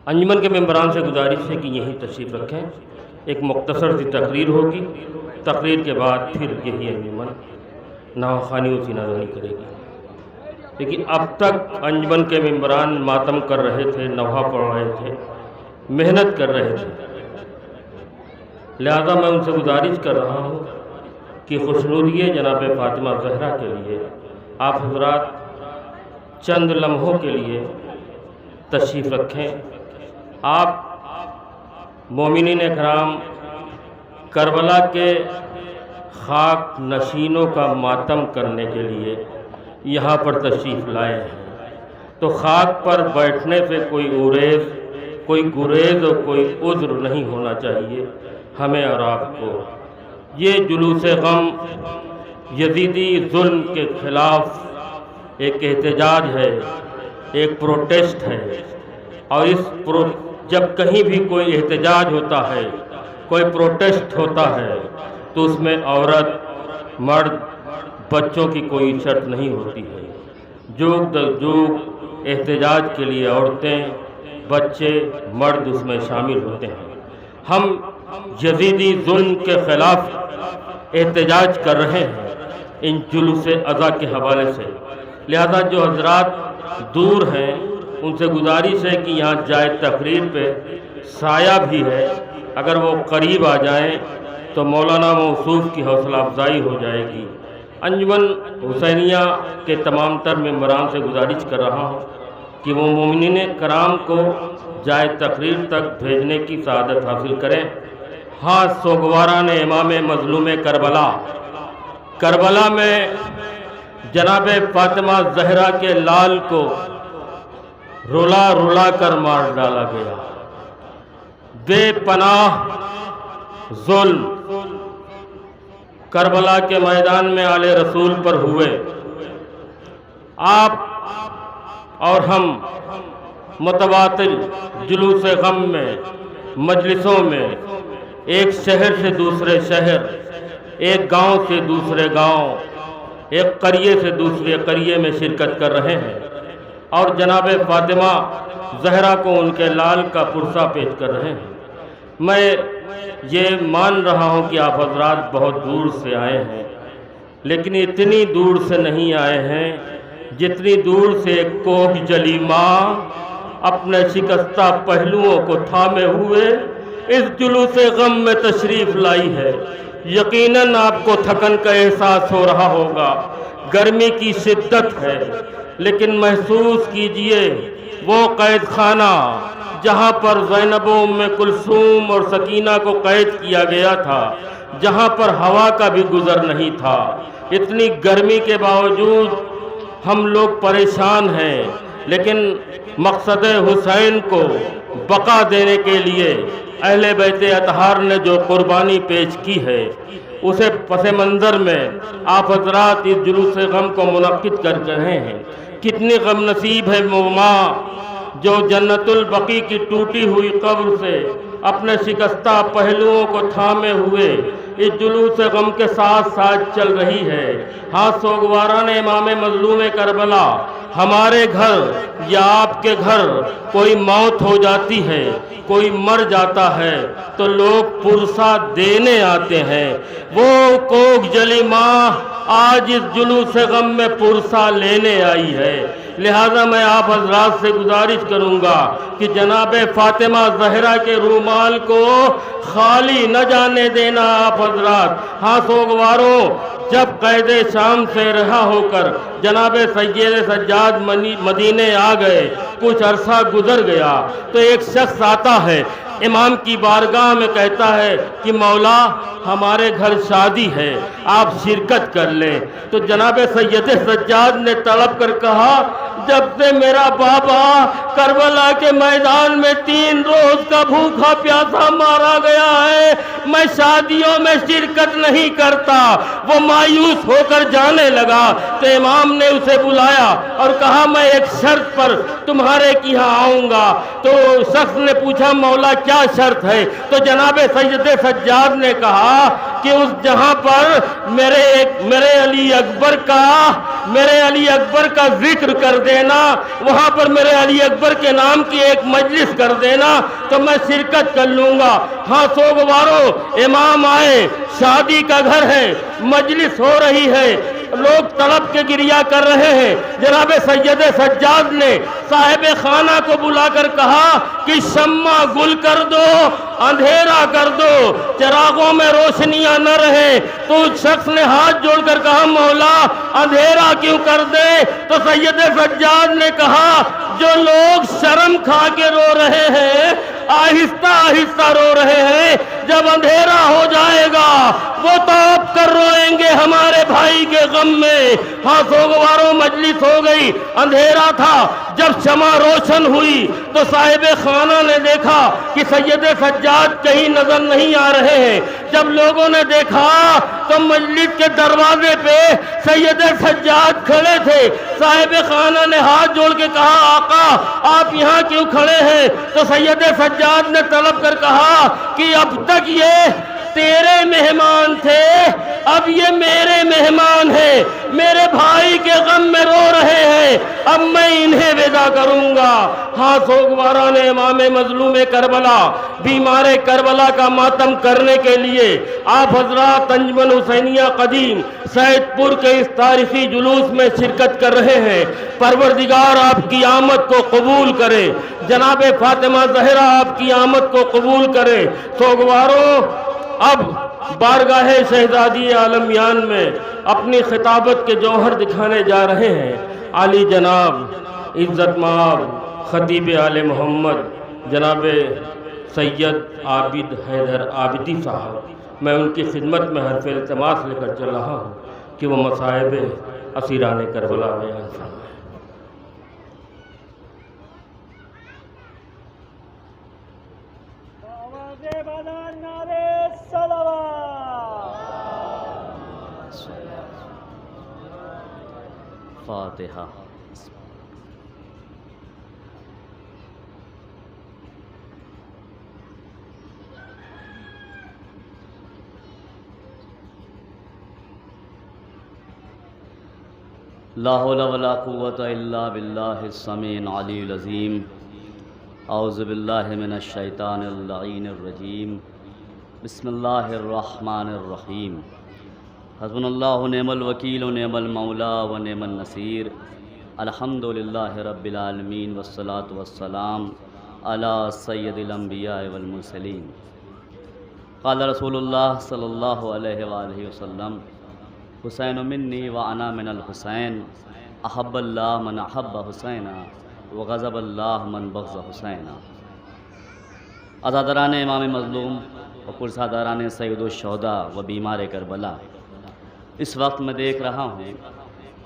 انجمن کے ممبران سے گزارش ہے کہ یہیں تشریف رکھیں، ایک مختصر سی تقریر ہوگی، تقریر کے بعد پھر یہی انجمن نواخوانی و سینہ زنی کرے گی۔ لیکن اب تک انجمن کے ممبران ماتم کر رہے تھے، نوحہ پڑھ رہے تھے، محنت کر رہے تھے، لہذا میں ان سے گزارش کر رہا ہوں کہ خوشنودی جناب فاطمہ زہرا کے لیے آپ حضرات چند لمحوں کے لیے تشریف رکھیں۔ آپ مومنین اکرام کربلا کے خاک نشینوں کا ماتم کرنے کے لیے یہاں پر تشریف لائے ہیں، تو خاک پر بیٹھنے سے کوئی گریز اور کوئی عذر نہیں ہونا چاہیے ہمیں اور آپ کو۔ یہ جلوس غم یزیدی ظلم کے خلاف ایک احتجاج ہے، ایک پروٹیسٹ ہے، اور جب کہیں بھی کوئی احتجاج ہوتا ہے، کوئی پروٹیسٹ ہوتا ہے، تو اس میں عورت، مرد، بچوں کی کوئی شرط نہیں ہوتی ہے۔ جوگ در جوگ احتجاج کے لیے عورتیں، بچے، مرد اس میں شامل ہوتے ہیں۔ ہم یزیدی ظلم کے خلاف احتجاج کر رہے ہیں ان جلوس اذا کے حوالے سے، لہذا جو حضرات دور ہیں ان سے گزارش ہے کہ یہاں جائے تقریر پہ سایہ بھی ہے، اگر وہ قریب آ جائیں تو مولانا موصوف کی حوصلہ افزائی ہو جائے گی۔ انجمن حسینیہ کے تمام تر ممبران سے گزارش کر رہا ہوں کہ وہ مومنین کرام کو جائے تقریر تک بھیجنے کی سعادت حاصل کریں۔ ہاں، سوگواران امام مظلوم کربلا میں جناب فاطمہ زہرا کے لال کو رلا رلا کر مار ڈالا گیا۔ بے پناہ ظلم کربلا کے میدان میں آل رسول پر ہوئے۔ آپ اور ہم متواتر جلوس غم میں، مجلسوں میں، ایک شہر سے دوسرے شہر، ایک گاؤں سے دوسرے گاؤں، ایک قریے سے دوسرے قریے میں شرکت کر رہے ہیں، اور جناب فاطمہ زہرا کو ان کے لال کا پرسہ پیش کر رہے ہیں۔ میں یہ مان رہا ہوں کہ آپ حضرات بہت دور سے آئے ہیں، لیکن اتنی دور سے نہیں آئے ہیں جتنی دور سے ایک کوہ جلی ماں اپنے شکستہ پہلوؤں کو تھامے ہوئے اس جلوس غم میں تشریف لائی ہے۔ یقیناً آپ کو تھکن کا احساس ہو رہا ہوگا، گرمی کی شدت ہے، لیکن محسوس کیجئے وہ قید خانہ جہاں پر زینب و ام کلثوم اور سکینہ کو قید کیا گیا تھا، جہاں پر ہوا کا بھی گزر نہیں تھا۔ اتنی گرمی کے باوجود ہم لوگ پریشان ہیں، لیکن مقصد حسین کو بقا دینے کے لیے اہل بیت اطہار نے جو قربانی پیش کی ہے، اسے پس منظر میں آپ حضرات اس جلوس غم کو منعقد کر رہے ہیں۔ کتنی غم نصیب ہے وہ ماں جو جنت البقیع کی ٹوٹی ہوئی قبر سے اپنے شکستہ پہلوؤں کو تھامے ہوئے اس جلوس غم کے ساتھ ساتھ چل رہی ہے۔ ہاں، سوگواران امام مظلوم کربلا، ہمارے گھر یا آپ کے گھر کوئی موت ہو جاتی ہے، کوئی مر جاتا ہے، تو لوگ پرسہ دینے آتے ہیں۔ وہ کوک جلی ماں آج اس جلوس غم میں پرسہ لینے آئی ہے، لہذا میں آپ حضرات سے گزارش کروں گا کہ جناب فاطمہ زہرا کے رومال کو خالی نہ جانے دینا آپ حضرات۔ ہاں سوگواروں، جب قید شام سے رہا ہو کر جناب سید سجاد مدینے آ گئے، کچھ عرصہ گزر گیا تو ایک شخص آتا ہے، امام کی بارگاہ میں کہتا ہے کہ مولا ہمارے گھر شادی ہے، آپ شرکت کر لیں۔ تو جناب سید سجاد نے تڑپ کر کہا، جب سے میرا بابا کربلا کے میدان میں 3 روز کا بھوکا پیاسا مارا گیا ہے، میں شادیوں میں شرکت نہیں کرتا۔ وہ مایوس ہو کر جانے لگا تو امام نے اسے بلایا اور کہا، میں ایک شرط پر تمہارے یہاں آؤں گا۔ تو شخص نے پوچھا، مولا کیا شرط ہے؟ تو جناب سید سجاد نے کہا کہ اس جہاں پر میرے علی اکبر کا میرے علی اکبر کا ذکر کر دینا، وہاں پر میرے علی اکبر کے نام کی ایک مجلس کر دینا تو میں شرکت کر لوں گا۔ ہاں سوگوارو، امام آئے، شادی کا گھر ہے، مجلس ہو رہی ہے، لوگ تڑپ کے گریہ کر رہے ہیں۔ جناب سید سجاد نے صاحب خانہ کو بلا کر کہا کہ شمع گل کر دو، اندھیرا کر دو، چراغوں میں روشنیاں نہ رہے۔ تو اس شخص نے ہاتھ جوڑ کر کہا مولا اندھیرا کیوں کر دے؟ تو سید سجاد نے کہا جو لوگ شرم کھا کے رو رہے ہیں، آہستہ آہستہ رو رہے ہیں، جب اندھیرا ہو جائے گا وہ توپ کر روئیں گے ہمارے بھائی کے غم میں۔ ہاں سوگواروں، مجلس ہو گئی، اندھیرا تھا۔ جب شمع روشن ہوئی تو صاحب خانہ نے دیکھا کہ سید سجاد کہیں نظر نہیں آ رہے ہیں۔ جب لوگوں نے دیکھا تو مجلس کے دروازے پہ سید سجاد کھڑے تھے۔ صاحب خانہ نے ہاتھ جوڑ کے کہا آقا آپ یہاں کیوں کھڑے ہیں؟ تو سید سجاد نے طلب کر کہا کہ اب تک یہ تیرے مہمان تھے، اب یہ میرے مہمان ہیں، میرے بھائی کے غم میں رو رہے ہیں، اب میں انہیں ودا کروں گا۔ ہاں سوگوارا نے امام مظلوم کربلا، بیمار کربلا کا ماتم کرنے کے لیے آپ حضرات انجمن حسینیہ قدیم سید پور کے اس تاریخی جلوس میں شرکت کر رہے ہیں۔ پروردگار آپ کی آمد کو قبول کرے، جناب فاطمہ زہرا آپ کی آمد کو قبول کرے۔ سوگواروں، اب بارگاہ شہزادی عالمیان میں اپنی خطابت کے جوہر دکھانے جا رہے ہیں عالی جناب عزت مآب خطیب آل محمد جناب سید عابد حیدر عابدی صاحب۔ میں ان کی خدمت میں حرف التماس لے کر چل رہا ہوں کہ وہ مصائب اسیران کربلا بیان فرمائیں۔ فاتحہ۔ لا حول ولا قوة الا باللہ السمیع العلی العظیم۔ اعوذ باللہ من الشیطان اللعین الرجیم۔ بسم اللہ الرحمن الرحیم۔ حسبنا اللہ ونعم الوکیل ونعم المولا ونعم النصیر۔ الحمدللہ رب العالمین والصلاة والسلام علی سید الانبیاء والمرسلین۔ قال رسول اللہ صلی اللہ علیہ وآلہ وسلم حسین منی وانا من الحسین، احب اللہ من احب حسین وغضب اللہ من بغض حسین۔ عزاداران امام مظلوم و پرساداران سید الشہداء و بیمار کربلا، اس وقت میں دیکھ رہا ہوں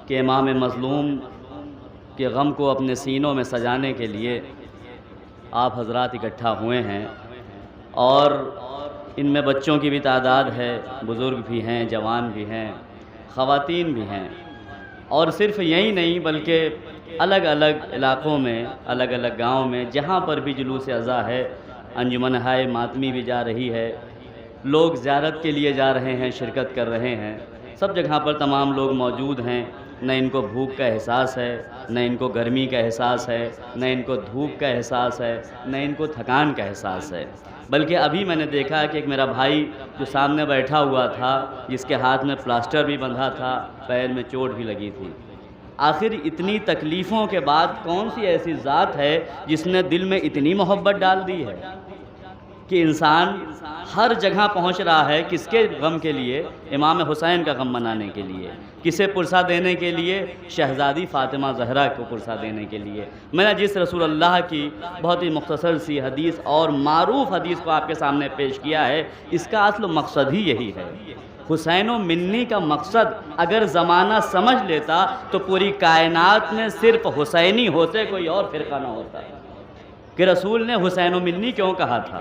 کہ امام مظلوم کے غم کو اپنے سینوں میں سجانے کے لیے آپ حضرات اکٹھا ہوئے ہیں، اور ان میں بچوں کی بھی تعداد ہے، بزرگ بھی ہیں، جوان بھی ہیں، خواتین بھی ہیں، اور صرف یہی نہیں بلکہ الگ الگ علاقوں میں، الگ الگ گاؤں میں جہاں پر بھی جلوس عزا ہے، انجمن ہائے ماتمی بھی جا رہی ہے، لوگ زیارت کے لیے جا رہے ہیں، شرکت کر رہے ہیں، سب جگہ پر تمام لوگ موجود ہیں۔ نہ ان کو بھوک کا احساس ہے، نہ ان کو گرمی کا احساس ہے، نہ ان کو دھوپ کا احساس ہے، نہ ان کو تھکان کا احساس ہے، بلکہ ابھی میں نے دیکھا کہ ایک میرا بھائی جو سامنے بیٹھا ہوا تھا، جس کے ہاتھ میں پلاسٹر بھی بندھا تھا، پیر میں چوٹ بھی لگی تھی۔ آخر اتنی تکلیفوں کے بعد کون سی ایسی ذات ہے جس نے دل میں اتنی محبت ڈال دی ہے کہ انسان ہر جگہ پہنچ رہا ہے؟ کس کے غم کے لیے؟ امام حسین کا غم منانے کے لیے۔ کسے پرسہ دینے کے لیے؟ شہزادی فاطمہ زہرا کو پرسہ دینے کے لیے۔ میں نے جس رسول اللہ کی بہت ہی مختصر سی حدیث اور معروف حدیث کو آپ کے سامنے پیش کیا ہے، اس کا اصل مقصد ہی یہی ہے۔ حسین و منی کا مقصد اگر زمانہ سمجھ لیتا تو پوری کائنات میں صرف حسینی ہوتے، کوئی اور فرقہ نہ ہوتا۔ کہ رسول نے حسین و منی کیوں کہا تھا؟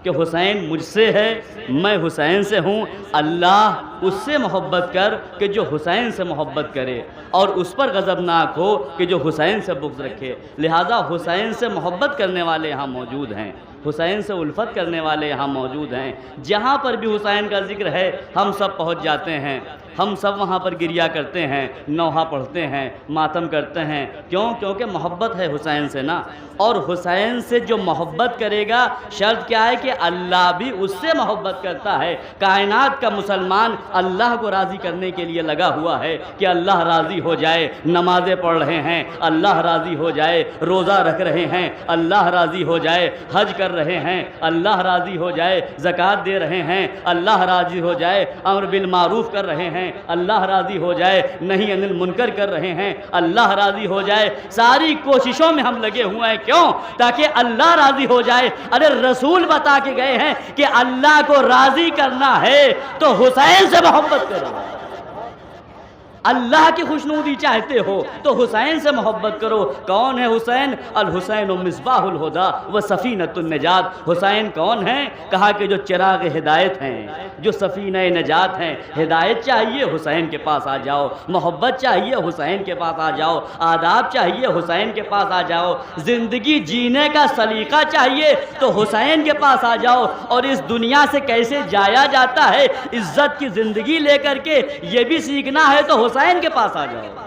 کہ حسین مجھ سے ہے، میں حسین سے ہوں، اللہ اس سے محبت کر کہ جو حسین سے محبت کرے، اور اس پر غضبناک ہو کہ جو حسین سے بغض رکھے۔ لہٰذا حسین سے محبت کرنے والے یہاں موجود ہیں، حسین سے الفت کرنے والے یہاں موجود ہیں، جہاں پر بھی حسین کا ذکر ہے ہم سب پہنچ جاتے ہیں۔ ہم سب وہاں پر گریا کرتے ہیں، نوحہ پڑھتے ہیں، ماتم کرتے ہیں۔ کیوں؟ کیونکہ محبت ہے حسین سے نا، اور حسین سے جو محبت کرے گا شرط کیا ہے کہ اللہ بھی اس سے محبت کرتا ہے۔ کائنات کا مسلمان اللہ کو راضی کرنے کے لیے لگا ہوا ہے کہ اللہ راضی ہو جائے، نمازیں پڑھ رہے ہیں اللہ راضی ہو جائے، روزہ رکھ رہے ہیں اللہ راضی ہو جائے، حج کر رہے ہیں اللہ راضی ہو جائے، زکوٰۃ دے رہے ہیں اللہ راضی ہو جائے، امر بالمعروف کر رہے ہیں اللہ راضی ہو جائے، نہی عن المنکر کر رہے ہیں اللہ راضی ہو جائے۔ ساری کوششوں میں ہم لگے ہوئے ہیں، کیوں؟ تاکہ اللہ راضی ہو جائے۔ ارے رسول بتا کے گئے ہیں کہ اللہ کو راضی کرنا ہے تو حسین سے محبت کرو۔ اللہ کی خوشنودی چاہتے ہو تو حسین سے محبت کرو۔ کون ہے حسین؟ الحسین مصباح الہدیٰ و سفینۃ النجات۔ حسین کون ہیں؟ کہا کہ جو چراغ ہدایت ہیں، جو سفینہ نجات ہیں۔ ہدایت چاہیے حسین کے پاس آ جاؤ، محبت چاہیے حسین کے پاس آ جاؤ، آداب چاہیے حسین کے پاس آ جاؤ، زندگی جینے کا سلیقہ چاہیے تو حسین کے پاس آ جاؤ۔ اور اس دنیا سے کیسے جایا جاتا ہے عزت کی زندگی لے کر کے، یہ بھی سیکھنا ہے تو حسین کے پاس آ جاؤ۔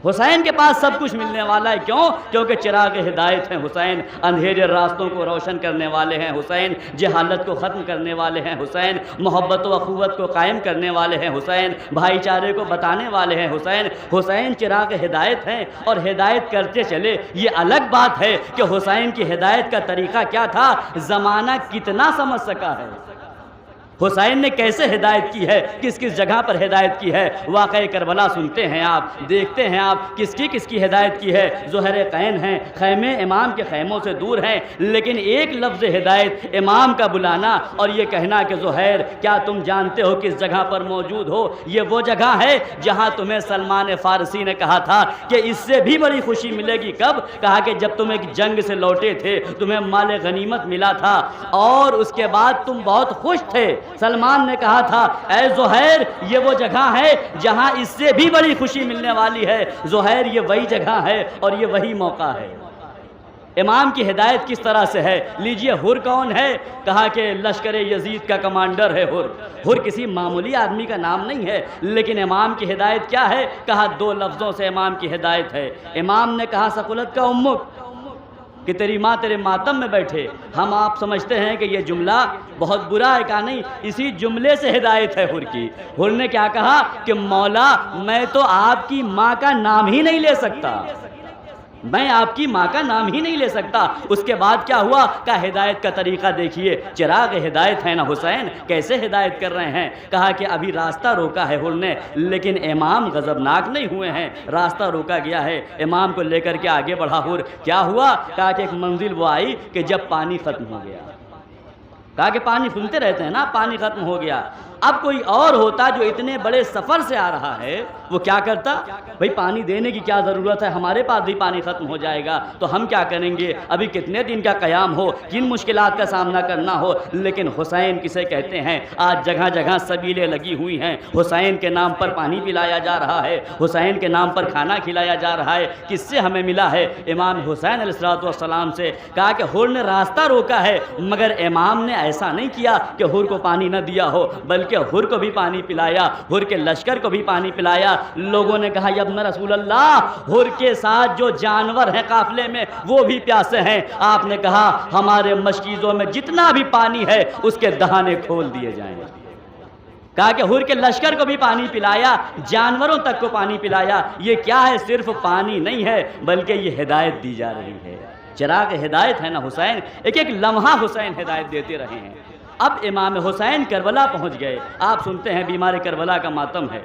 حسین کے پاس سب کچھ ملنے والا ہے۔ کیوں؟ کیونکہ چراغ ہدایت ہیں حسین، اندھیرے راستوں کو روشن کرنے والے ہیں حسین، جہالت کو ختم کرنے والے ہیں حسین، محبت و اخوت کو قائم کرنے والے ہیں حسین، بھائی چارے کو بتانے والے ہیں حسین۔ حسین چراغ ہدایت ہیں اور ہدایت کرتے چلے۔ یہ الگ بات ہے کہ حسین کی ہدایت کا طریقہ کیا تھا، زمانہ کتنا سمجھ سکا ہے، حسین نے کیسے ہدایت کی ہے، کس کس جگہ پر ہدایت کی ہے۔ واقعہ کربلا سنتے ہیں آپ، دیکھتے ہیں آپ کس کی ہدایت کی ہے۔ زہر قین ہیں، خیمے امام کے خیموں سے دور ہیں، لیکن ایک لفظ ہدایت امام کا بلانا اور یہ کہنا کہ زہیر کیا تم جانتے ہو کس جگہ پر موجود ہو؟ یہ وہ جگہ ہے جہاں تمہیں سلمان فارسی نے کہا تھا کہ اس سے بھی بڑی خوشی ملے گی۔ کب؟ کہا کہ جب تم ایک جنگ سے لوٹے تھے، تمہیں مال غنیمت ملا تھا اور اس کے بعد تم بہت خوش تھے۔ سلمان نے کہا تھا اے زہیر یہ وہ جگہ ہے جہاں اس سے بھی بڑی خوشی ملنے والی ہے۔ زہیر یہ وہی جگہ ہے اور یہ وہی موقع ہے۔ امام کی ہدایت کس طرح سے ہے؟ لیجئے حر کون ہے؟ کہا کہ لشکر یزید کا کمانڈر ہے حر۔ حر کسی معمولی آدمی کا نام نہیں ہے، لیکن امام کی ہدایت کیا ہے؟ کہا دو لفظوں سے امام کی ہدایت ہے۔ امام نے کہا ثقلت کا امک، کہ تیری ماں تیرے ماتم میں بیٹھے۔ ہم آپ سمجھتے ہیں کہ یہ جملہ بہت برا ہے، کہا نہیں، اسی جملے سے ہدایت ہے حر کی۔ حر نے کیا کہا کہ مولا میں تو آپ کی ماں کا نام ہی نہیں لے سکتا، میں آپ کی ماں کا نام ہی نہیں لے سکتا۔ اس کے بعد کیا ہوا؟ کہ ہدایت کا طریقہ دیکھیے، چراغ ہدایت ہے نا حسین، کیسے ہدایت کر رہے ہیں؟ کہا کہ ابھی راستہ روکا ہے حر نے، لیکن امام غضبناک نہیں ہوئے ہیں، راستہ روکا گیا ہے، امام کو لے کر کے آگے بڑھا حر۔ کیا ہوا؟ کہا کہ ایک منزل وہ آئی کہ جب پانی ختم ہو گیا۔ کہا کہ پانی سنتے رہتے ہیں نا، پانی ختم ہو گیا۔ اب کوئی اور ہوتا جو اتنے بڑے سفر سے آ رہا ہے، وہ کیا کرتا؟ بھئی پانی دینے کی کیا ضرورت ہے، ہمارے پاس بھی پانی ختم ہو جائے گا تو ہم کیا کریں گے، ابھی کتنے دن کا قیام ہو، کن مشکلات کا سامنا کرنا ہو۔ لیکن حسین کسے کہتے ہیں؟ آج جگہ جگہ سبیلیں لگی ہوئی ہیں، حسین کے نام پر پانی پلایا جا رہا ہے، حسین کے نام پر کھانا کھلایا جا رہا ہے۔ کس سے ہمیں ملا ہے؟ امام حسین علیہ السلام سے۔ کہا کہ حر نے راستہ روکا ہے، مگر امام نے ایسا نہیں کیا کہ حر کو پانی نہ دیا ہو، بلکہ حر کو بھی پانی پلایا، حر کے لشکر کو بھی پانی پلایا۔ لوگوں نے کہا یا ابن رسول اللہ، حر کے ساتھ جو جانور ہیں قافلے میں وہ بھی پیاسے ہیں۔ آپ نے کہا ہمارے مشکیزوں میں جتنا بھی پانی ہے اس کے دہانے کھول دیے جائیں۔ کہا کہ حر کے لشکر کو بھی پانی پلایا، جانوروں تک کو پانی پلایا۔ یہ کیا ہے؟ صرف پانی نہیں ہے بلکہ یہ ہدایت دی جا رہی ہے، چراغ ہدایت ہے نا حسین۔ ایک ایک لمحہ حسین ہدایت دیتے رہے ہیں۔ اب امام حسین کربلا پہنچ گئے، آپ سنتے ہیں بیمار کربلا کا ماتم ہے۔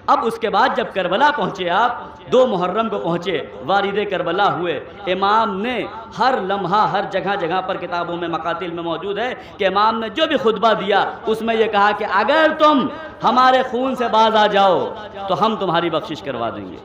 اب اس کے بعد جب کربلا پہنچے آپ، 2 محرم کو پہنچے، وارد کربلا ہوئے۔ امام نے ہر لمحہ ہر جگہ جگہ پر کتابوں میں مقاتل میں موجود ہے کہ امام نے جو بھی خطبہ دیا اس میں یہ کہا کہ اگر تم ہمارے خون سے باز آ جاؤ تو ہم تمہاری بخشش کروا دیں گے۔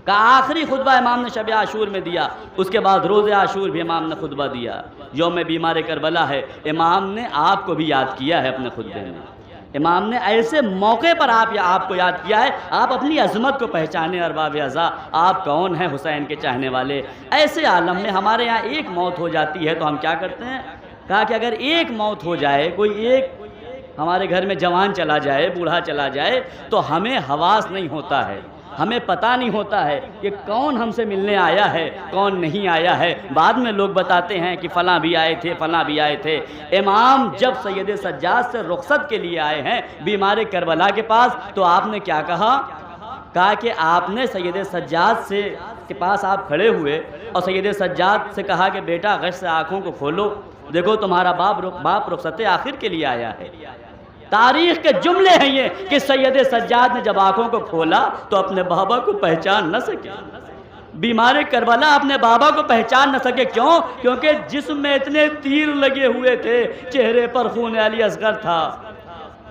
کا آخری خطبہ امام نے شب عاشور میں دیا، اس کے بعد روز عاشور بھی امام نے خطبہ دیا۔ یوم بیمار کربلا ہے، امام نے آپ کو بھی یاد کیا ہے اپنے خطبے میں۔ امام نے ایسے موقع پر آپ کو یاد کیا ہے، آپ اپنی عظمت کو پہچانے ارباب اعضاء، آپ کون ہیں حسین کے چاہنے والے۔ ایسے عالم میں ہمارے یہاں ایک موت ہو جاتی ہے تو ہم کیا کرتے ہیں؟ کہا کہ اگر ایک موت ہو جائے، کوئی ایک ہمارے گھر میں جوان چلا جائے، بوڑھا چلا جائے تو ہمیں حواس نہیں ہوتا ہے، ہمیں پتہ نہیں ہوتا ہے کہ کون ہم سے ملنے آیا ہے، کون نہیں آیا ہے۔ بعد میں لوگ بتاتے ہیں کہ فلاں بھی آئے تھے، فلاں بھی آئے تھے۔ امام جب سید سجاد سے رخصت کے لیے آئے ہیں بیمار کربلا کے پاس، تو آپ نے کیا کہا کہ آپ نے سید سجاد کے پاس آپ کھڑے ہوئے اور سید سجاد سے کہا کہ بیٹا غش سے آنکھوں کو کھولو، دیکھو تمہارا باپ رخصت آخر کے لیے آیا ہے۔ تاریخ کے جملے ہیں یہ کہ سید سجاد نے جب آنکھوں کو کھولا تو اپنے بابا کو پہچان نہ سکے۔ بیمار کربلا اپنے بابا کو پہچان نہ سکے، کیوں؟ کیونکہ جسم میں اتنے تیر لگے ہوئے تھے، چہرے پر خون علی اصغر تھا۔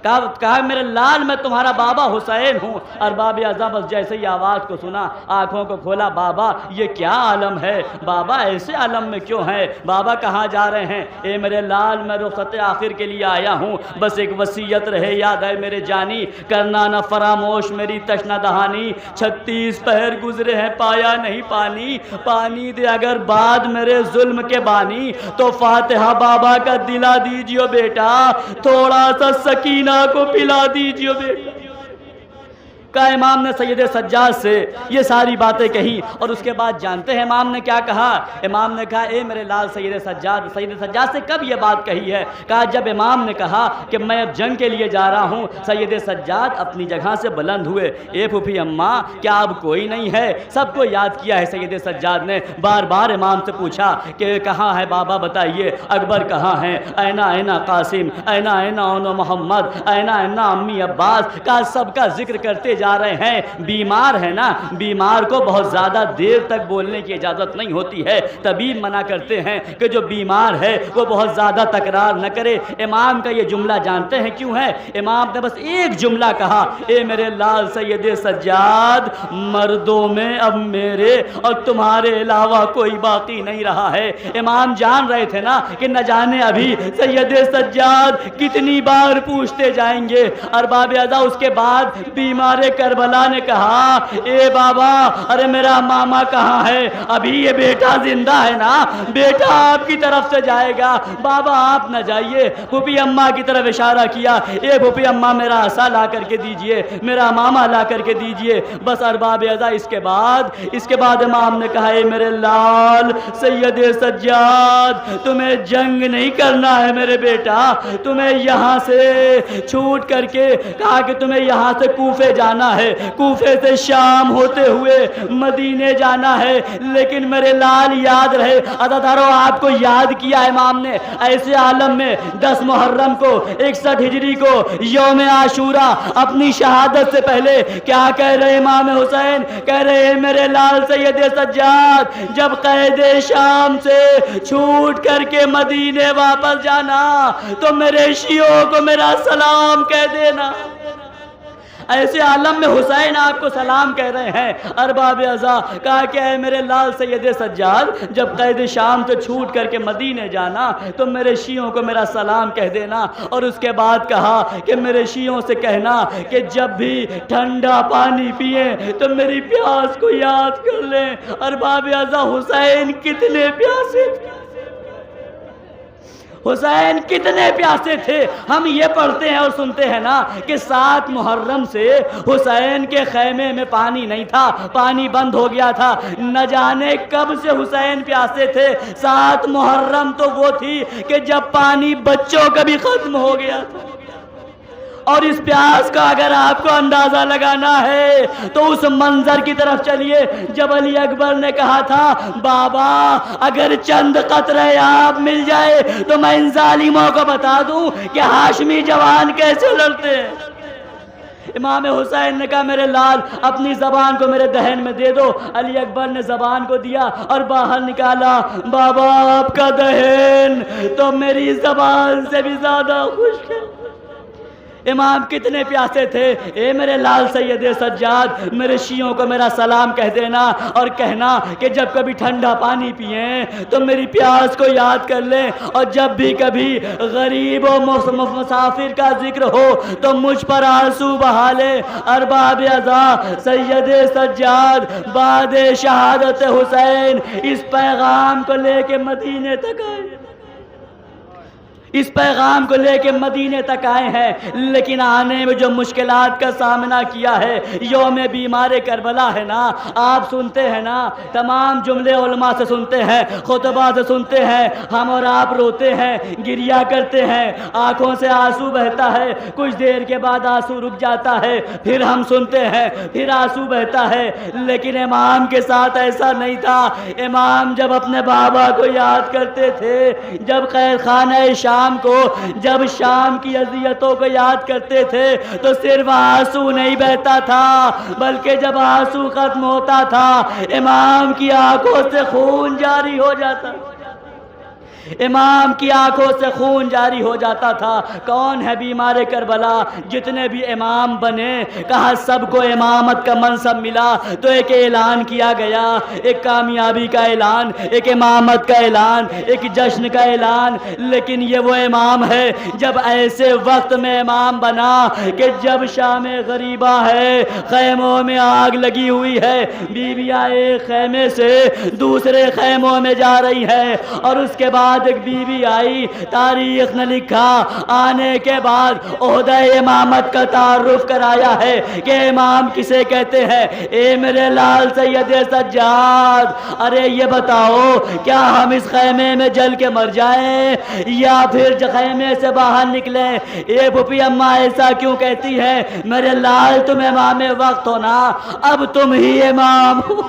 کہا میرے لال میں تمہارا بابا حسین ہوں۔ ارباب اعضاء بس جیسے ہی آواز کو سنا، آنکھوں کو کھولا، بابا یہ کیا عالم ہے؟ بابا ایسے عالم میں کیوں ہے؟ بابا کہاں جا رہے ہیں؟ اے میرے لال میں رخصت آخر کے لیے آیا ہوں، بس ایک وصیت رہے یاد ہے میرے جانی، کرنا نہ فراموش میری تشنہ دہانی، 36 پہر گزرے ہیں پایا نہیں پانی، پانی دے اگر بعد میرے ظلم کے بانی، تو فاتحہ بابا کا دلا دیجیو بیٹا، تھوڑا سا سکینہ کو پلا دیجیے بیٹا۔ کا امام نے سید سجاد سے یہ ساری باتیں کہی، اور اس کے بعد جانتے ہیں امام نے کیا کہا؟ امام نے کہا اے میرے لال سید سجاد سے کب یہ بات کہی ہے؟ کہا جب امام نے کہا کہ میں اب جنگ کے لیے جا رہا ہوں۔ سید سجاد اپنی جگہ سے بلند ہوئے، اے پھوپھی اماں کیا اب کوئی نہیں ہے؟ سب کو یاد کیا ہے سید سجاد نے، بار بار امام سے پوچھا کہ کہاں ہے بابا بتائیے، اکبر کہاں ہے، اینا اینا قاسم، اینا اینا انو محمد، اینا اینا امی عباس، کا سب کا ذکر کرتے جا رہے ہیں۔ بیمار ہے نا، بیمار کو بہت زیادہ دیر تک بولنے کی اجازت نہیں ہوتی ہے، طبیب منع کرتے ہیں کہ جو بیمار ہے وہ بہت زیادہ تکرار نہ کرے۔ امام کا یہ جملہ جانتے ہیں کیوں ہے؟ امام نے بس ایک جملہ کہا، اے میرے لال سید سجاد، مردوں میں اب میرے اور تمہارے علاوہ کوئی باقی نہیں رہا ہے۔ امام جان رہے تھے نا کہ نہ جانے ابھی سید سجاد کتنی بار پوچھتے جائیں گے۔ ارباب اعضاء اس کے بعد بیمار کربلا نے کہا اے بابا، ارے میرا ماما کہاں ہے؟ ابھی یہ بیٹا زندہ ہے نا، بیٹا آپ کی طرف سے جائے گا، بابا آپ نہ جائیے۔ پھوپھی اماں کی طرف اشارہ کیا، اے پھوپھی اماں میرا عصا لا کر کے دیجئے، میرا ماما لا کر کے دیجئے۔ بس ارباب اعضاء اس کے بعد امام نے کہا اے میرے لال سید سجاد، تمہیں جنگ نہیں کرنا ہے میرے بیٹا، تمہیں یہاں سے چھوٹ کر کے کہا کہ تمہیں یہاں سے کوفے جانا ہے، کوفے سے شام ہوتے ہوئے مدینے جانا ہے، لیکن میرے لال یاد رہے، عزاداروں آپ کو یاد کیا امام نے ایسے عالم میں 10 محرم کو 61 ہجری کو یوم عاشورہ اپنی شہادت سے پہلے کیا کہہ رہے امام حسین؟ کہہ رہے ہیں میرے لال سید سجاد، جب قید شام سے چھوٹ کر کے مدینے واپس جانا تو میرے شیعوں کو میرا سلام کہہ دینا۔ ایسے عالم میں حسین آپ کو سلام کہہ رہے ہیں۔ ارباب اعضاء کہا کہ اے میرے لال سید سجاد، جب قید شام سے چھوٹ کر کے مدینے جانا تو میرے شیعوں کو میرا سلام کہہ دینا، اور اس کے بعد کہا کہ میرے شیعوں سے کہنا کہ جب بھی ٹھنڈا پانی پئیں تو میری پیاس کو یاد کر لیں۔ ارباب اعضاء حسین کتنے پیاسے تھے، حسین کتنے پیاسے تھے۔ ہم یہ پڑھتے ہیں اور سنتے ہیں نا کہ 7 محرم سے حسین کے خیمے میں پانی نہیں تھا، پانی بند ہو گیا تھا۔ نہ جانے کب سے حسین پیاسے تھے۔ 7 محرم تو وہ تھی کہ جب پانی بچوں کا بھی ختم ہو گیا تھا۔ اور اس پیاس کا اگر آپ کو اندازہ لگانا ہے تو اس منظر کی طرف چلیے جب علی اکبر نے کہا تھا بابا اگر چند قطرے آب مل جائے تو میں ان ظالموں کو بتا دوں کہ ہاشمی جوان کیسے لڑتے ہیں۔ امام حسین نے کہا میرے لال اپنی زبان کو میرے دہن میں دے دو۔ علی اکبر نے زبان کو دیا اور باہر نکالا، بابا آپ کا دہن تو میری زبان سے بھی زیادہ خشک ہے۔ امام کتنے پیاسے تھے۔ اے میرے لال سید سجاد، میرے شیعوں کو میرا سلام کہہ دینا اور کہنا کہ جب کبھی ٹھنڈا پانی پئیں تو میری پیاس کو یاد کر لیں، اور جب بھی کبھی غریب و مسافر کا ذکر ہو تو مجھ پر آنسو بہا لیں۔ ارباب اعضاء سید سجاد بعد شہادت حسین اس پیغام کو لے کے مدینے تک آئے۔ اس پیغام کو لے کے مدینے تک آئے ہیں، لیکن آنے میں جو مشکلات کا سامنا کیا ہے، یوم بیمار کربلا ہے نا، آپ سنتے ہیں نا، تمام جملے علماء سے سنتے ہیں، خطبہ سے سنتے ہیں، ہم اور آپ روتے ہیں، گریا کرتے ہیں، آنکھوں سے آنسو بہتا ہے، کچھ دیر کے بعد آنسو رک جاتا ہے، پھر ہم سنتے ہیں، پھر آنسو بہتا ہے، لیکن امام کے ساتھ ایسا نہیں تھا۔ امام جب اپنے بابا کو یاد کرتے تھے، جب قید خانہ شام کو، جب شام کی اذیتوں کو یاد کرتے تھے، تو صرف آنسو نہیں بہتا تھا، بلکہ جب آنسو ختم ہوتا تھا، امام کی آنکھوں سے خون جاری ہو جاتا، امام کی آنکھوں سے خون جاری ہو جاتا تھا۔ کون ہے بیمار کربلا؟ جتنے بھی امام بنے، کہا سب کو امامت کا منصب ملا، تو ایک اعلان کیا گیا، ایک کامیابی کا اعلان، ایک امامت کا اعلان، ایک جشن کا اعلان۔ لیکن یہ وہ امام ہے جب ایسے وقت میں امام بنا کہ جب شام غریبہ ہے، خیموں میں آگ لگی ہوئی ہے، بیویاں ایک خیمے سے دوسرے خیموں میں جا رہی ہیں، اور اس کے بعد ایک بیوی آئی، تاریخ نے لکھا، آنے کے بعد عہدہ امامت کا تعارف کرایا ہے کہ امام کسے کہتے ہیں۔ اے میرے لال سید سجاد، ارے یہ بتاؤ، کیا ہم اس خیمے میں جل کے مر جائیں یا پھر خیمے سے باہر نکلیں؟ اے پھوپھی اماں ایسا کیوں کہتی ہے؟ میرے لال تم امام وقت ہو نا، اب تم ہی امام ہو۔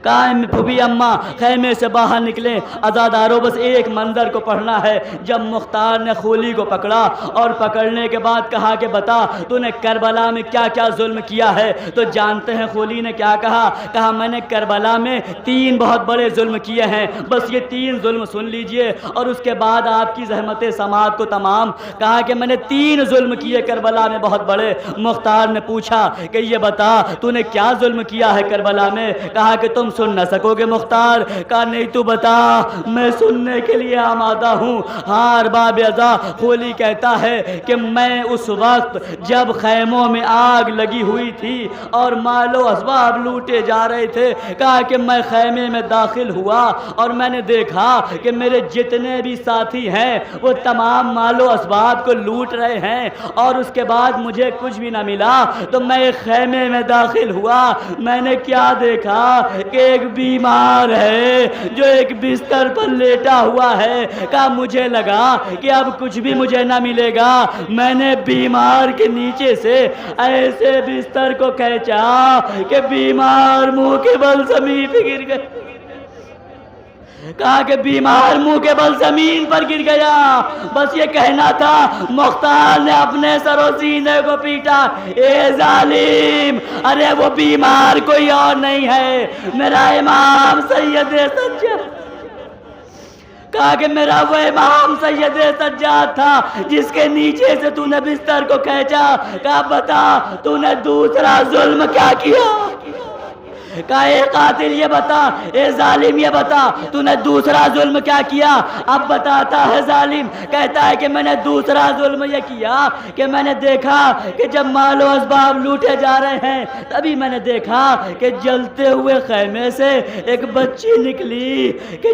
کائم پھوپھی اماں خیمے سے باہر نکلے۔ عزاداروں بس ایک منظر کو پڑھنا ہے، جب مختار نے خولی کو پکڑا اور پکڑنے کے بعد کہا کہ بتا تو نے کربلا میں کیا کیا ظلم کیا ہے، تو جانتے ہیں خولی نے کیا کہا؟ کہا میں نے کربلا میں 3 بہت بڑے ظلم کیے ہیں، بس یہ 3 ظلم سن لیجئے اور اس کے بعد آپ کی زحمت سماعت کو تمام۔ کہا کہ میں نے 3 ظلم کیے کربلا میں بہت بڑے۔ مختار نے پوچھا کہ یہ بتا تو نے کیا ظلم کیا ہے کربلا میں؟ کہا کہ تم سن نہ سکو گے مختار۔ کہا نہیں تو بتا، میں سننے کے لیے آمادہ ہوں۔ ہاں ارباب ازا، خولی کہتا ہے کہ میں اس وقت جب خیموں میں آگ لگی ہوئی تھی اور مال و اسباب لوٹے جا رہے تھے، کہا کہ میں خیمے میں داخل ہوا اور میں نے دیکھا کہ میرے جتنے بھی ساتھی ہیں وہ تمام مال و اسباب کو لوٹ رہے ہیں، اور اس کے بعد مجھے کچھ بھی نہ ملا، تو میں ایک خیمے میں داخل ہوا۔ میں نے کیا دیکھا کہ ایک بیمار ہے جو ایک بستر پر لیٹا ہوا ہے۔ کہا مجھے لگا کہ اب کچھ بھی مجھے نہ ملے گا، میں نے بیمار کے نیچے سے ایسے بستر کو کھینچا کہ بیمار منہ کے بل زمین پہ گر گئے۔ کہا کہ بیمار منہ کے بل زمین پر گر گیا۔ بس یہ کہنا تھا، مختار نے اپنے سر و سینے کو پیٹا، اے ظالم، ارے وہ بیمار کوئی اور نہیں ہے، میرا امام سید سجاد۔ کہا کہ میرا وہ امام سید سجاد تھا جس کے نیچے سے تو نے بستر کو کھینچا۔ کہا بتا تو نے دوسرا ظلم کیا کیا؟ کہا اے قاتل یہ بتا، اے ظالم یہ بتا تو نے دوسرا ظلم کیا کیا؟ اب بتاتا ہے ظالم، کہتا ہے کہ میں نے دوسرا ظلم یہ کیا کہ میں نے دیکھا کہ جب مال و اسباب لوٹے جا رہے ہیں، تبھی میں نے دیکھا کہ جلتے ہوئے خیمے سے ایک بچی نکلی کہ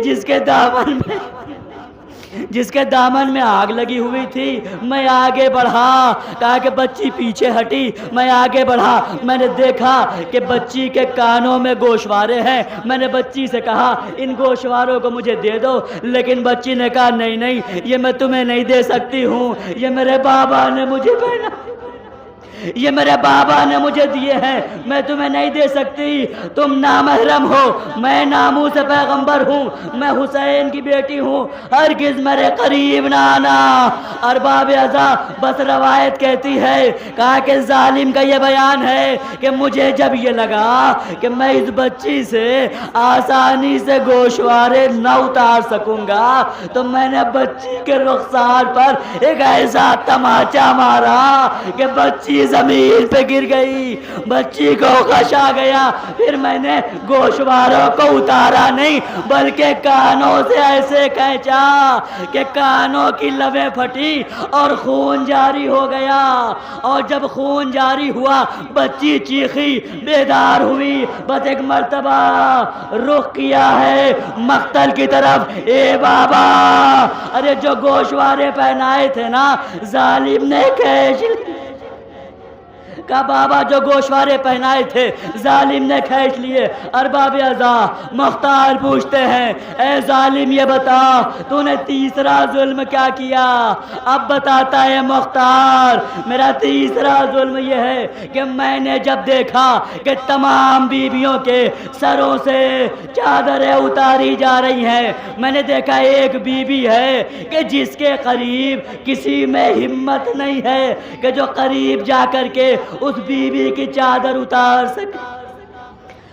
جس کے دامن میں آگ لگی ہوئی تھی۔ میں آگے بڑھا، کہا کہ بچی پیچھے ہٹی، میں آگے بڑھا، میں نے دیکھا کہ بچی کے کانوں میں گوشوارے ہیں۔ میں نے بچی سے کہا ان گوشواروں کو مجھے دے دو، لیکن بچی نے کہا نہیں نہیں، یہ میں تمہیں نہیں دے سکتی ہوں، یہ میرے بابا نے مجھے پہنا، یہ میرے بابا نے مجھے دیے ہیں، میں تمہیں نہیں دے سکتی، تم نامحرم ہو، میں ناموس پیغمبر ہوں، میں حسین کی بیٹی ہوں، ہرگز میرے قریب نہ آنا۔ ارباب ازا بس روایت کہتی ہے، کہا کہ ظالم کا یہ بیان ہے کہ مجھے جب یہ لگا کہ میں اس بچی سے آسانی سے گوشوارے نہ اتار سکوں گا، تو میں نے بچی کے رخسار پر ایک ایسا تماچا مارا کہ بچی زمین پہ گر گئی، بچی کو غش آ گیا، پھر میں نے گوشواروں کو اتارا نہیں بلکہ کانوں سے ایسے کھینچا کہ کانوں کی لویں پھٹی اور خون جاری ہو گیا، اور جب خون جاری ہوا بچی چیخی، بیدار ہوئی، بس ایک مرتبہ رخ کیا ہے مقتل کی طرف، اے بابا، ارے جو گوشوارے پہنائے تھے نا ظالم نے کھینچ کہا بابا جو گوشوارے پہنائے تھے ظالم نے کھینچ لیے۔ ارباب اعضاء مختار پوچھتے ہیں اے ظالم یہ بتا تو نے تیسرا ظلم کیا کیا؟ اب بتاتا ہے مختار میرا تیسرا ظلم یہ ہے کہ میں نے جب دیکھا کہ تمام بیویوں کے سروں سے چادریں اتاری جا رہی ہیں، میں نے دیکھا ایک بیوی ہے کہ جس کے قریب کسی میں ہمت نہیں ہے کہ جو قریب جا کر کے اس بیوی کی چادر اتار سکے،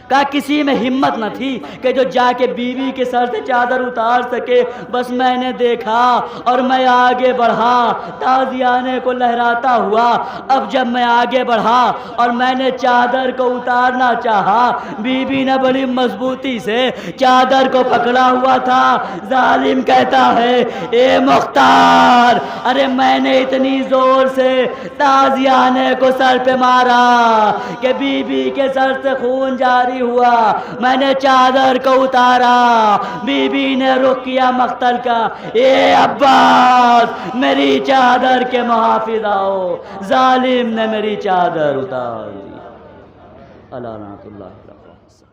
کہا کسی میں ہمت نہ تھی کہ جو جا کے بیوی کے سر سے چادر اتار سکے، بس میں نے دیکھا اور میں آگے بڑھا تازیانے کو لہراتا ہوا۔ اب جب میں آگے بڑھا اور میں نے چادر کو اتارنا چاہا، بیوی نے بڑی مضبوطی سے چادر کو پکڑا ہوا تھا۔ ظالم کہتا ہے اے مختار، ارے میں نے اتنی زور سے تازیانے کو سر پہ مارا کہ بیوی کے سر سے خون جاری ہوا، میں نے چادر کو اتارا، بی بی نے رخ کیا مقتل کا، اے عباس میری چادر کے محافظ آؤ، ظالم نے میری چادر اتار دی۔ اللہ لعنت اللہ علیہ وسلم۔